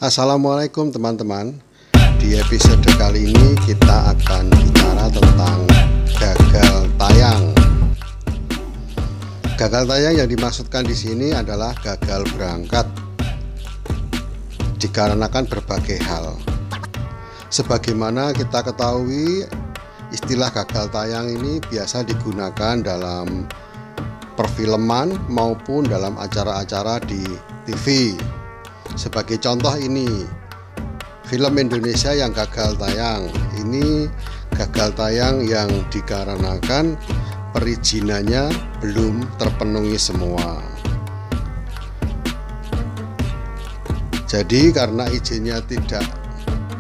Assalamualaikum teman-teman. Di episode kali ini kita akan bicara tentang gagal tayang. Gagal tayang yang dimaksudkan di sini adalah gagal berangkat dikarenakan berbagai hal. Sebagaimana kita ketahui, istilah gagal tayang ini biasa digunakan dalam perfilman maupun dalam acara-acara di TV. Sebagai contoh ini, film Indonesia yang gagal tayang. Ini gagal tayang yang dikarenakan perizinannya belum terpenuhi semua. Jadi karena izinnya tidak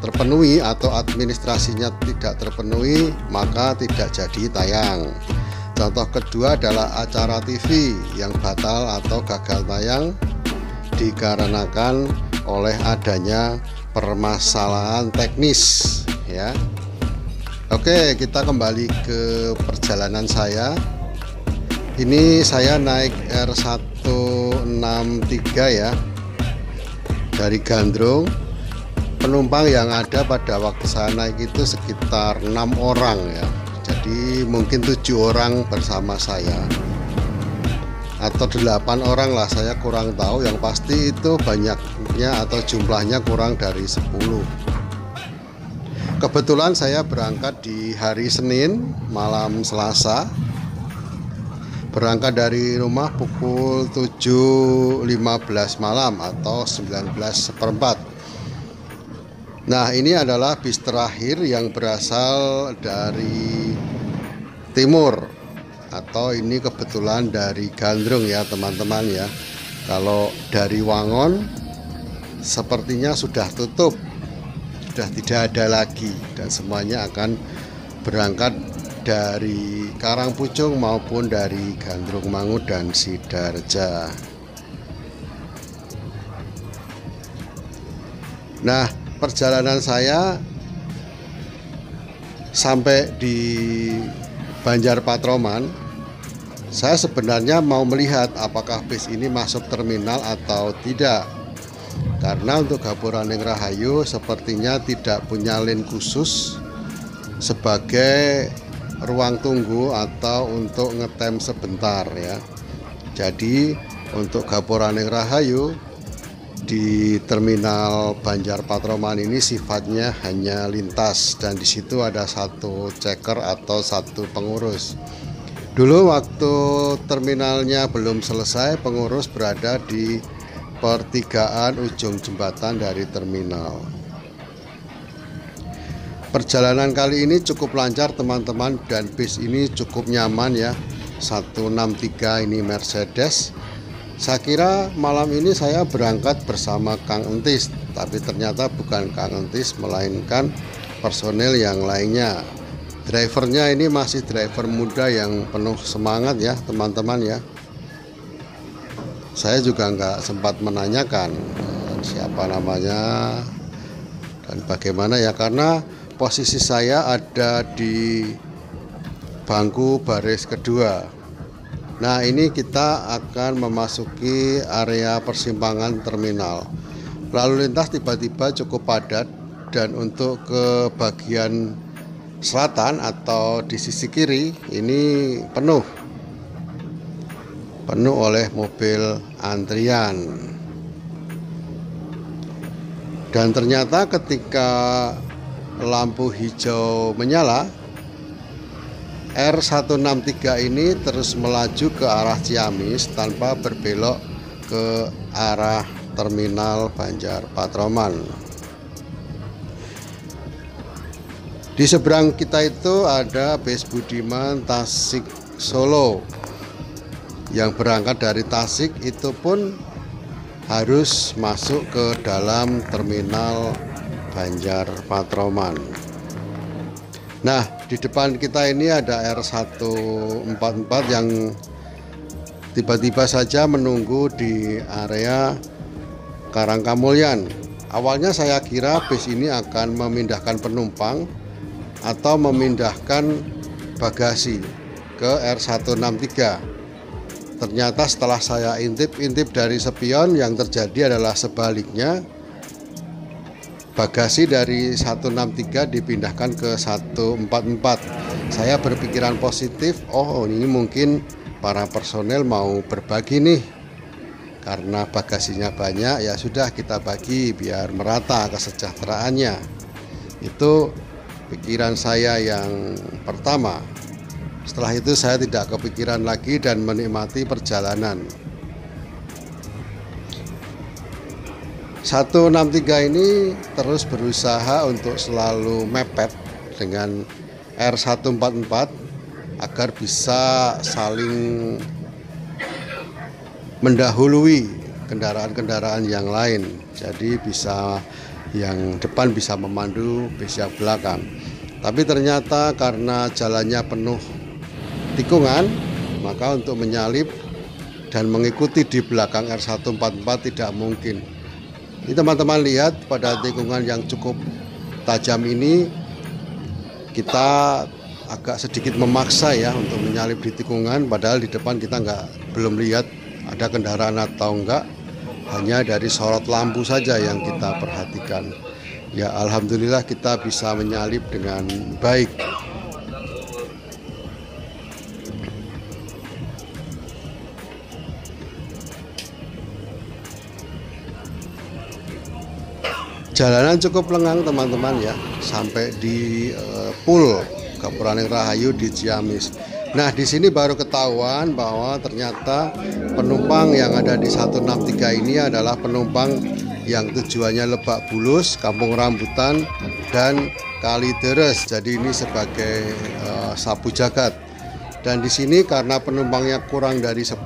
terpenuhi atau administrasinya tidak terpenuhi, maka tidak jadi tayang. Contoh kedua adalah acara TV yang batal atau gagal tayang dikarenakan oleh adanya permasalahan teknis, ya. Oke, kita kembali ke perjalanan saya. Ini saya naik R163 ya, dari Gandrung. Penumpang yang ada pada waktu saya naik itu sekitar 6 orang ya. Jadi mungkin 7 orang bersama saya atau 8 orang lah, saya kurang tahu. Yang pasti itu banyaknya atau jumlahnya kurang dari 10. Kebetulan saya berangkat di hari Senin malam Selasa. Berangkat dari rumah pukul 7.15 malam atau 19:15. Nah, ini adalah bis terakhir yang berasal dari timur, atau ini kebetulan dari Gandrung ya teman-teman ya. Kalau dari Wangon sepertinya sudah tutup, sudah tidak ada lagi, dan semuanya akan berangkat dari Karangpucung maupun dari Gandrung Mangu dan Sidareja. Nah, perjalanan saya sampai di Banjar Patroman, saya sebenarnya mau melihat apakah bis ini masuk terminal atau tidak. Karena untuk Gapuraning Rahayu sepertinya tidak punya lane khusus sebagai ruang tunggu atau untuk ngetem sebentar ya. Jadi untuk Gapuraning Rahayu di terminal Banjar Patroman ini sifatnya hanya lintas, dan di situ ada satu checker atau satu pengurus. Dulu waktu terminalnya belum selesai, pengurus berada di pertigaan ujung jembatan dari terminal. Perjalanan kali ini cukup lancar teman-teman, dan bis ini cukup nyaman ya. 163 ini Mercedes. Saya kira malam ini saya berangkat bersama Kang Entis, tapi ternyata bukan Kang Entis, melainkan personel yang lainnya. Drivernya ini masih driver muda yang penuh semangat ya teman-teman ya. Saya juga nggak sempat menanyakan siapa namanya dan bagaimana ya, karena posisi saya ada di bangku baris kedua. Nah, ini kita akan memasuki area persimpangan terminal. Lalu lintas tiba-tiba cukup padat, dan untuk ke bagian selatan atau di sisi kiri ini penuh oleh mobil antrian. Dan ternyata ketika lampu hijau menyala, R163 ini terus melaju ke arah Ciamis tanpa berbelok ke arah terminal Banjar Patroman. Di seberang kita itu ada bis Budiman Tasik Solo yang berangkat dari Tasik, itu pun harus masuk ke dalam terminal Banjar Patroman. Nah, di depan kita ini ada R144 yang tiba-tiba saja menunggu di area Karangkamulyan. Awalnya saya kira bis ini akan memindahkan penumpang atau memindahkan bagasi ke R163. Ternyata setelah saya intip dari spion, yang terjadi adalah sebaliknya. bagasi dari 163 dipindahkan ke 144. Saya berpikiran positif, oh ini mungkin para personel mau berbagi nih, karena bagasinya banyak, ya sudah kita bagi biar merata kesejahteraannya. Itu pikiran saya yang pertama. Setelah itu saya tidak kepikiran lagi dan menikmati perjalanan. 163 ini terus berusaha untuk selalu mepet dengan R144 agar bisa saling mendahului kendaraan-kendaraan yang lain. Jadi bisa yang depan bisa memandu bis yang belakang. Tapi ternyata karena jalannya penuh tikungan, maka untuk menyalip dan mengikuti di belakang R144 tidak mungkin. Ini teman-teman lihat pada tikungan yang cukup tajam ini, kita agak sedikit memaksa ya untuk menyalip di tikungan, padahal di depan kita belum lihat ada kendaraan atau enggak, hanya dari sorot lampu saja yang kita perhatikan. Ya alhamdulillah kita bisa menyalip dengan baik. Jalanan cukup lengang teman-teman ya, sampai di Pul Gapura Rahayu di Ciamis. Nah di sini baru ketahuan bahwa ternyata penumpang yang ada di 163 ini adalah penumpang yang tujuannya Lebak Bulus, Kampung Rambutan, dan Kalideres. Jadi ini sebagai sapu jagat. Dan di sini karena penumpangnya kurang dari 10,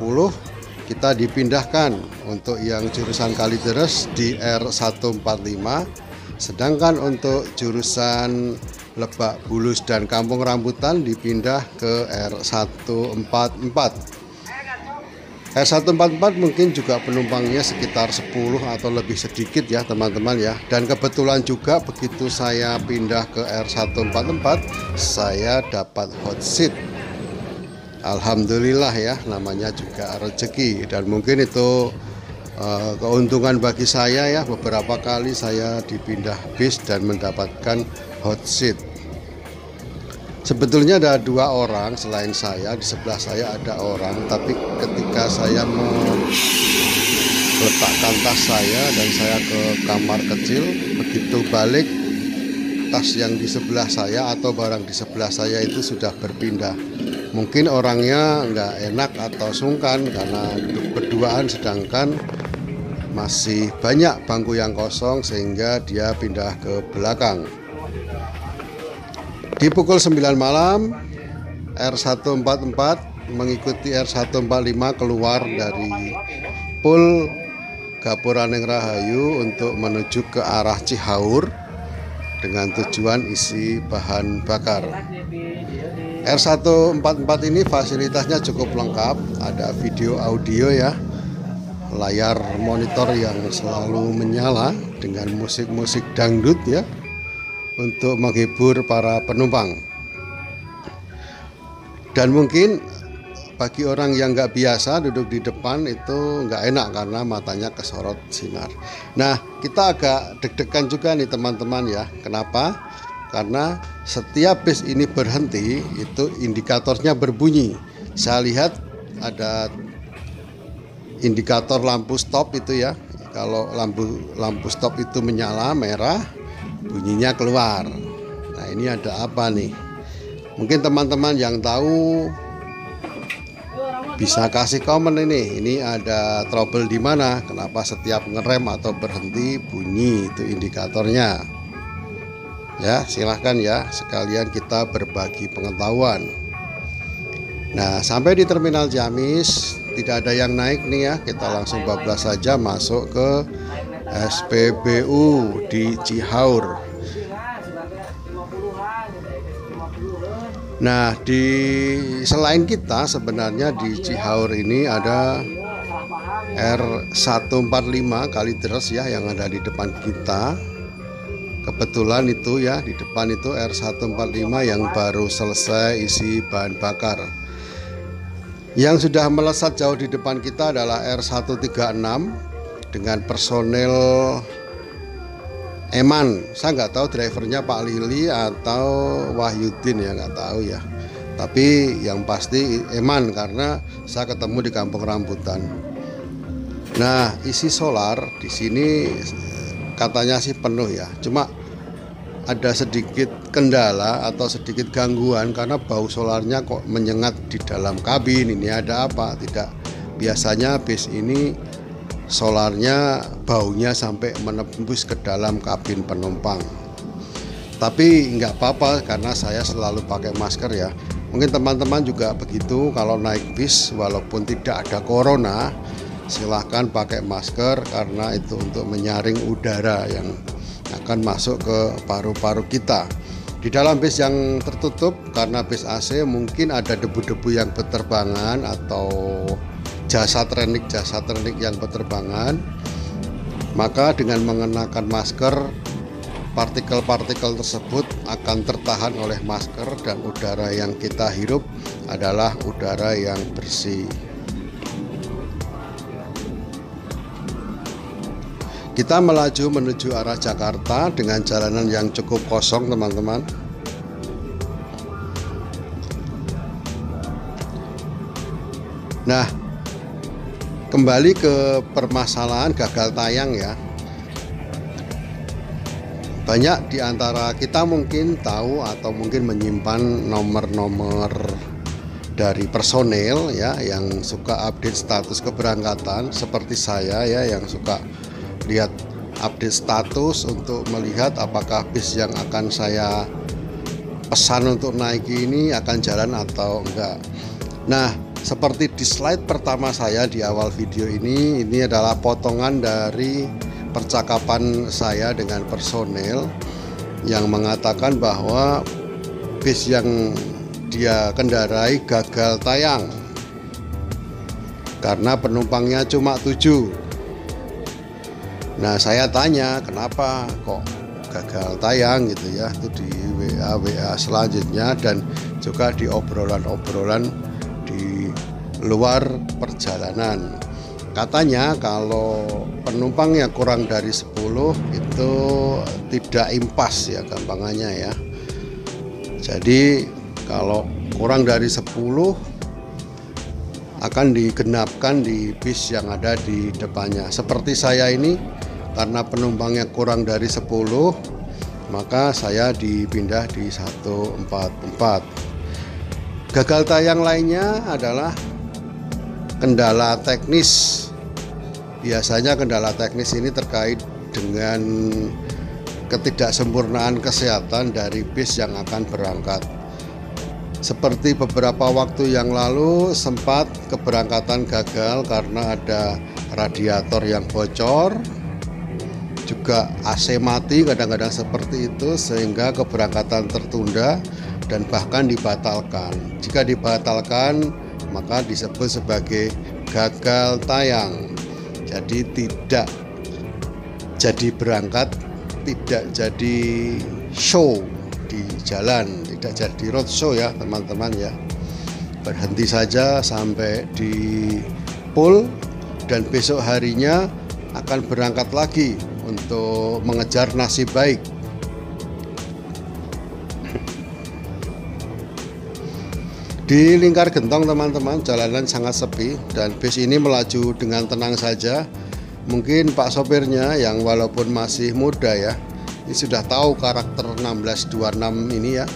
kita dipindahkan untuk yang jurusan Kalideres di R145, sedangkan untuk jurusan Lebak Bulus dan Kampung Rambutan dipindah ke R144. R144 mungkin juga penumpangnya sekitar 10 atau lebih sedikit ya teman-teman ya. Dan kebetulan juga begitu saya pindah ke R144, saya dapat hot seat. Alhamdulillah ya, namanya juga rezeki, dan mungkin itu keuntungan bagi saya ya. Beberapa kali saya dipindah bis dan mendapatkan hot seat. Sebetulnya ada 2 orang selain saya, di sebelah saya ada orang, tapi ketika saya meletakkan tas saya dan saya ke kamar kecil, begitu balik tas yang di sebelah saya atau barang di sebelah saya itu sudah berpindah. Mungkin orangnya nggak enak atau sungkan karena berduaan, sedangkan masih banyak bangku yang kosong sehingga dia pindah ke belakang. Di pukul 9 malam R144 mengikuti R145 keluar dari Pul Gapura Rahayu untuk menuju ke arah Cihaur dengan tujuan isi bahan bakar. R144 ini fasilitasnya cukup lengkap, ada video audio ya, layar monitor yang selalu menyala dengan musik-musik dangdut ya, untuk menghibur para penumpang. Dan mungkin bagi orang yang nggak biasa duduk di depan itu nggak enak karena matanya kesorot sinar. Nah kita agak deg-degan juga nih teman-teman ya. Kenapa? Karena setiap bis ini berhenti itu indikatornya berbunyi. Saya lihat ada indikator lampu stop itu ya. Kalau lampu stop itu menyala merah, bunyinya keluar. Nah ini ada apa nih? Mungkin teman-teman yang tahu bisa kasih komen ini. Ini ada trouble di mana? Kenapa setiap ngerem atau berhenti bunyi itu indikatornya? Ya silahkan ya, sekalian kita berbagi pengetahuan. Nah sampai di terminal Ciamis tidak ada yang naik nih ya, kita langsung bablas saja masuk ke SPBU di Cihaur. Nah selain kita sebenarnya di Cihaur ini ada R145 Kalideres ya yang ada di depan kita. Kebetulan itu ya, di depan itu R145 yang baru selesai isi bahan bakar. Yang sudah melesat jauh di depan kita adalah R136 dengan personel Eman. Saya nggak tahu drivernya Pak Lili atau Wahyudin ya, nggak tahu ya. Tapi yang pasti Eman karena saya ketemu di Kampung Rambutan. Nah, isi solar di sini katanya sih penuh ya. Cuma ada sedikit kendala atau sedikit gangguan karena bau solarnya kok menyengat di dalam kabin. Ini ada apa? Tidak. Biasanya bis ini solarnya baunya sampai menembus ke dalam kabin penumpang. Tapi nggak apa-apa karena saya selalu pakai masker ya. Mungkin teman-teman juga begitu, kalau naik bis walaupun tidak ada corona silahkan pakai masker karena itu untuk menyaring udara yang akan masuk ke paru-paru kita. Di dalam bis yang tertutup karena bis AC mungkin ada debu-debu yang berterbangan atau jasa teknik yang berterbangan, maka dengan mengenakan masker partikel-partikel tersebut akan tertahan oleh masker dan udara yang kita hirup adalah udara yang bersih. Kita melaju menuju arah Jakarta dengan jalanan yang cukup kosong teman-teman. Nah, kembali ke permasalahan gagal tayang ya. Banyak di antara kita mungkin tahu atau mungkin menyimpan nomor-nomor dari personel ya yang suka update status keberangkatan seperti saya ya, yang suka lihat update status untuk melihat apakah bis yang akan saya pesan untuk naik ini akan jalan atau enggak. Nah, seperti di slide pertama saya di awal video ini adalah potongan dari percakapan saya dengan personel yang mengatakan bahwa bis yang dia kendarai gagal tayang karena penumpangnya cuma 7. Nah, saya tanya kenapa kok gagal tayang gitu ya, itu di WA selanjutnya dan juga di obrolan-obrolan di luar perjalanan. Katanya kalau penumpangnya kurang dari 10 itu tidak impas ya gampangannya ya. Jadi kalau kurang dari 10 akan digenapkan di bis yang ada di depannya. Seperti saya ini karena penumpangnya kurang dari 10 maka saya dipindah di 144. Gagal tayang lainnya adalah kendala teknis. Biasanya kendala teknis ini terkait dengan ketidaksempurnaan kesehatan dari bis yang akan berangkat. Seperti beberapa waktu yang lalu sempat keberangkatan gagal karena ada radiator yang bocor, juga AC mati kadang-kadang seperti itu sehingga keberangkatan tertunda dan bahkan dibatalkan. Jika dibatalkan maka disebut sebagai gagal tayang. Jadi tidak jadi berangkat, tidak jadi show di jalan, tidak jadi road show ya teman-teman ya. Berhenti saja sampai di pool dan besok harinya akan berangkat lagi untuk mengejar nasib baik. Di Lingkar Gentong teman-teman jalanan sangat sepi dan bis ini melaju dengan tenang saja. Mungkin Pak sopirnya yang walaupun masih muda ya, ini sudah tahu karakter 1626 ini ya.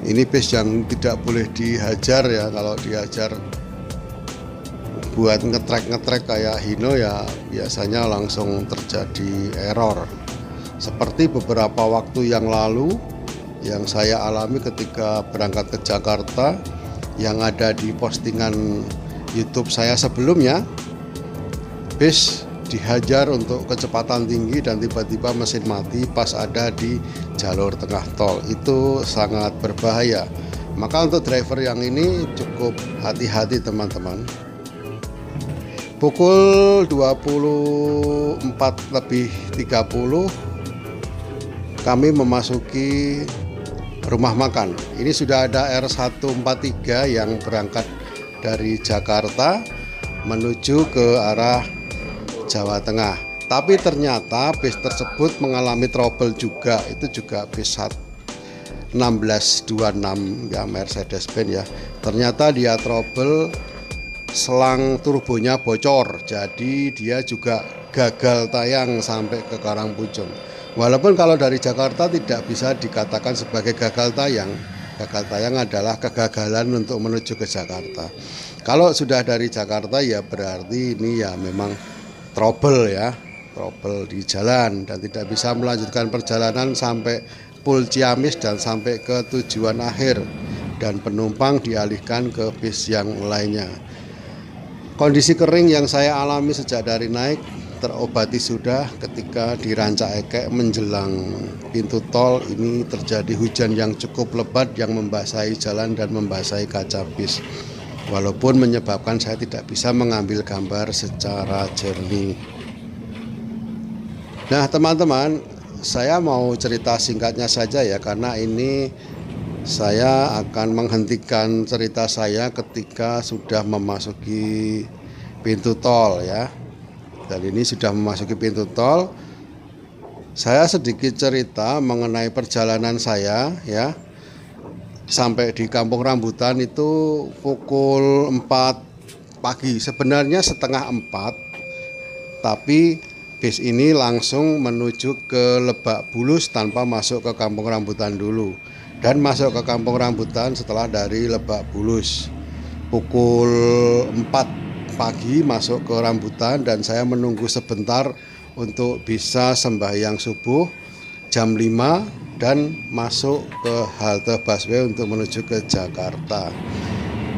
Ini bis yang tidak boleh dihajar ya, kalau dihajar buat ngetrek kayak Hino ya biasanya langsung terjadi error. Seperti beberapa waktu yang lalu yang saya alami ketika berangkat ke Jakarta, yang ada di postingan YouTube saya sebelumnya, bis dihajar untuk kecepatan tinggi dan tiba-tiba mesin mati pas ada di jalur tengah tol. Itu sangat berbahaya. Maka untuk driver yang ini cukup hati-hati teman-teman. Pukul 24:30 kami memasuki rumah makan. Ini sudah ada R143 yang berangkat dari Jakarta menuju ke arah Jawa Tengah. Tapi ternyata bis tersebut mengalami trouble juga. Itu juga bis 1626 ya, Mercedes-Benz ya. Ternyata dia trouble, selang turbonya bocor, jadi dia juga gagal tayang sampai ke Karangpuncung. Walaupun kalau dari Jakarta tidak bisa dikatakan sebagai gagal tayang. Gagal tayang adalah kegagalan untuk menuju ke Jakarta. Kalau sudah dari Jakarta ya berarti ini ya memang trouble ya, trouble di jalan dan tidak bisa melanjutkan perjalanan sampai Pul Ciamis dan sampai ke tujuan akhir, dan penumpang dialihkan ke bis yang lainnya. Kondisi kering yang saya alami sejak dari naik terobati sudah ketika di Rancaekek menjelang pintu tol ini terjadi hujan yang cukup lebat yang membasahi jalan dan membasahi kaca bis. Walaupun menyebabkan saya tidak bisa mengambil gambar secara jernih. Nah teman-teman, saya mau cerita singkatnya saja ya, karena ini saya akan menghentikan cerita saya ketika sudah memasuki pintu tol ya. Dan ini sudah memasuki pintu tol. Saya sedikit cerita mengenai perjalanan saya ya. Sampai di Kampung Rambutan itu pukul 4 pagi. Sebenarnya setengah 4. Tapi bis ini langsung menuju ke Lebak Bulus tanpa masuk ke Kampung Rambutan dulu. Dan masuk ke Kampung Rambutan setelah dari Lebak Bulus. Pukul 4 pagi masuk ke Rambutan dan saya menunggu sebentar untuk bisa sembahyang subuh jam 5 dan masuk ke halte busway untuk menuju ke Jakarta.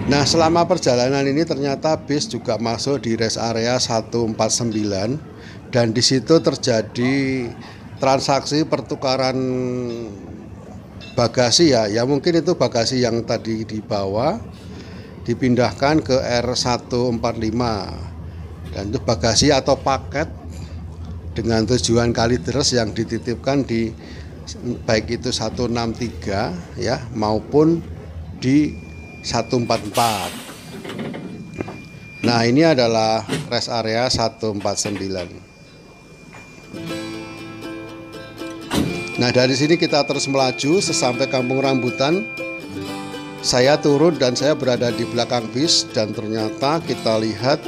Nah selama perjalanan ini ternyata bis juga masuk di rest area 149 dan di situ terjadi transaksi pertukaran bagasi ya mungkin itu bagasi yang tadi dibawa dipindahkan ke R145 dan itu bagasi atau paket dengan tujuan Kalideres yang dititipkan di baik itu 163 ya maupun di 144. Nah ini adalah rest area 149. Nah dari sini kita terus melaju sesampai Kampung Rambutan. Saya turun dan saya berada di belakang bis dan ternyata kita lihat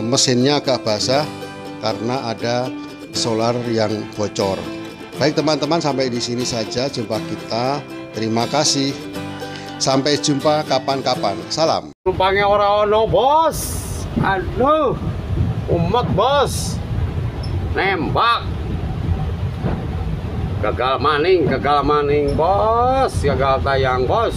mesinnya agak basah karena ada solar yang bocor. Baik teman-teman, sampai di sini saja jumpa kita. Terima kasih. Sampai jumpa kapan-kapan. Salam. Numpangnya orang ono bos. Aduh, umat bos. Nembak. Gagal maning bos, gagal tayang bos.